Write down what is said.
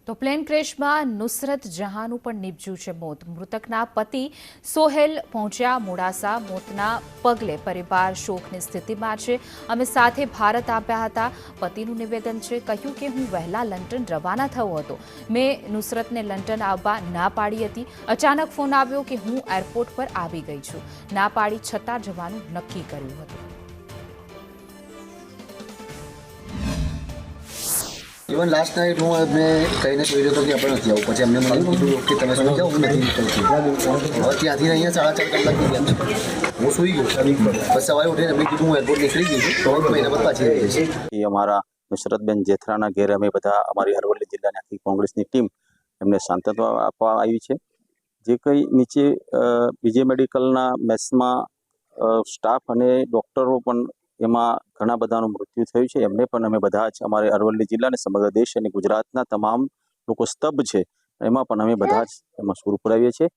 તો પ્લેન ક્રેશમાં નુસરત જહાંનું પણ નીપજ્યું છે મોત. મૃતકના પતિ સોહેલ પહોંચ્યા મોડાસા. મોતના પગલે પરિવાર શોકની સ્થિતિમાં છે. અમે સાથે ભારત આવ્યા હતા. પતિનું નિવેદન છે, કહ્યું કે હું વહેલા લંડન રવાના થયો હતો. મેં નુસરતને લંડન આવવા ના પાડી હતી. અચાનક ફોન આવ્યો કે હું એરપોર્ટ પર આવી ગઈ છું. ના પાડી છતાં જવાનું નક્કી કર્યું હતું. इवन लास्ट नाइट हूँ मैं कहीं ने सोई तो कि अपन નથી આવું પછી અમને મને કીધું કે તમે સુઈ જાઓ હું નથી નીકળતી और ત્યાંથી અહીંયા 4.5 કલાક થઈ ગયા હું સુઈ ગયો પછી સવારે ઉઠીને મેં કીધું હું એરપોર્ટ નીકળી ગઈ છું તો મહિના પછી પાછી આવી જઈશ. એ અમારા નુસરતબેન જેથરાના ઘેર અમે બધા અમારી અરવલ્લી જિલ્લાની આખી કોંગ્રેસની ટીમ એમને સાંત્વના આપવા આવી છે. જે કંઈ નીચે બીજે મેડિકલના મેસમાં સ્ટાફ અને ડૉક્ટરો પણ એમાં ઘણા બધાનું મૃત્યુ થયું છે. એમને પણ અમે બધા જ અમારે અરવલ્લી જિલ્લાને સમગ્ર દેશ અને ગુજરાતના તમામ લોકો સ્તબ્ધ છે એમાં પણ અમે બધા જ એમાં સૂર પુરાવીએ છીએ.